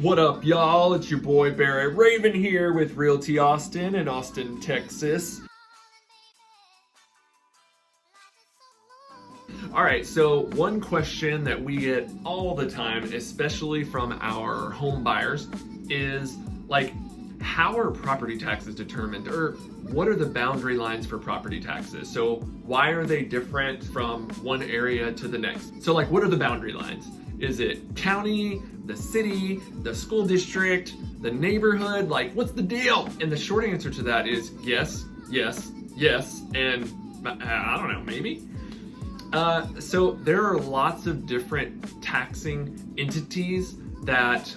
What up, y'all? It's your boy Barrett Raven here with Realty Austin in Austin, Texas. All right, so one question that we get all the time, especially from our home buyers, is like, how are property taxes determined, or what are the boundary lines for property taxes? So why are they different from one area to the next? So like, what are the boundary lines? Is it county, the city, the school district, the neighborhood? Like, what's the deal? And the short answer to that is yes, yes, yes, and I don't know, maybe? So there are lots of different taxing entities that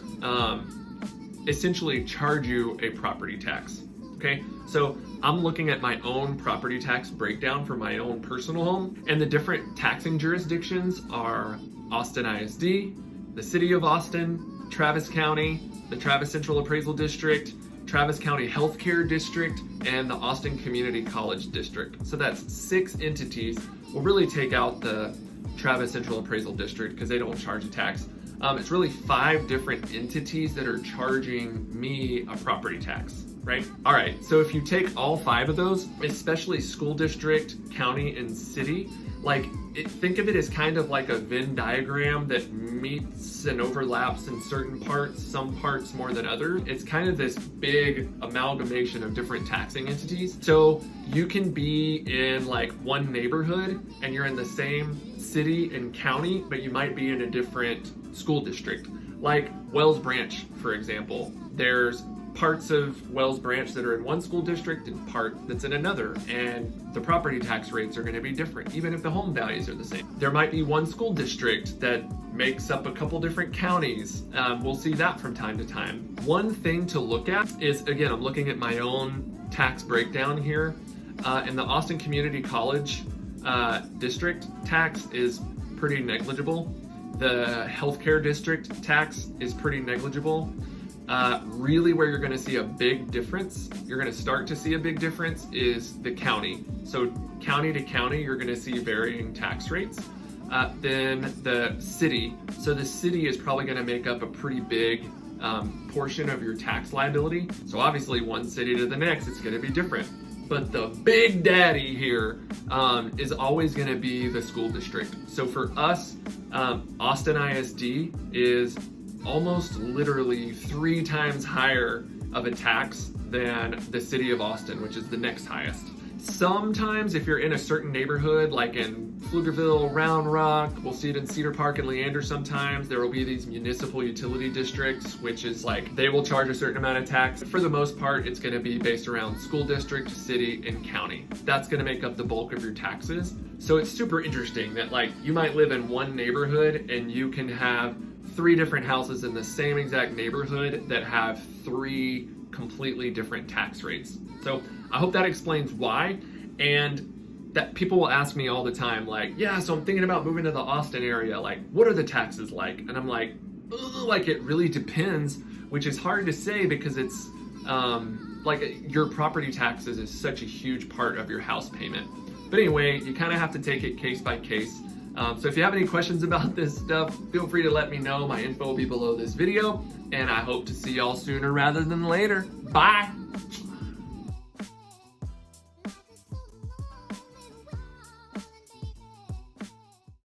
essentially charge you a property tax, okay? So I'm looking at my own property tax breakdown for my own personal home, and the different taxing jurisdictions are Austin ISD, the City of Austin, Travis County, the Travis Central Appraisal District, Travis County Healthcare District, and the Austin Community College District. So that's 6 entities. We'll really take out the Travis Central Appraisal District because they don't charge a tax. It's really 5 different entities that are charging me a property tax, right? All right, so if you take all 5 of those, especially school district, county, and city, like, think of it as kind of like a Venn diagram that meets and overlaps in certain parts, some parts more than others. It's kind of this big amalgamation of different taxing entities. So you can be in like one neighborhood and you're in the same city and county, but you might be in a different school district. Like Wells Branch, for example. There's parts of Wells Branch that are in one school district and part that's in another, and the property tax rates are going to be different even if the home values are the same. There might be one school district that makes up a couple different counties. We'll see that from time to time. One thing to look at is, again, I'm looking at my own tax breakdown here, and the Austin Community College district tax is pretty negligible. The healthcare district tax is pretty negligible. Really where you're going to see a big difference, you're going to start to see a big difference, is the county. So county to county, you're going to see varying tax rates. Then the city. So the city is probably going to make up a pretty big portion of your tax liability. So obviously one city to the next, it's going to be different. But the big daddy here is always going to be the school district. So for us, Austin ISD is almost literally 3 times higher of a tax than the City of Austin, which is the next highest. Sometimes if you're in a certain neighborhood, like in Pflugerville, Round Rock, we'll see it in Cedar Park and Leander sometimes, there will be these municipal utility districts, which is like, they will charge a certain amount of tax. For the most part, it's gonna be based around school district, city, and county. That's gonna make up the bulk of your taxes. So it's super interesting that like, you might live in one neighborhood and you can have 3 different houses in the same exact neighborhood that have 3 completely different tax rates. So I hope that explains why. And that people will ask me all the time, like, yeah, so I'm thinking about moving to the Austin area. Like, what are the taxes like? And I'm like, like, it really depends, which is hard to say because it's like your property taxes is such a huge part of your house payment. But anyway, you kind of have to take it case by case. So if you have any questions about this stuff, feel free to let me know. My info will be below this video, and I hope to see y'all sooner rather than later. Bye.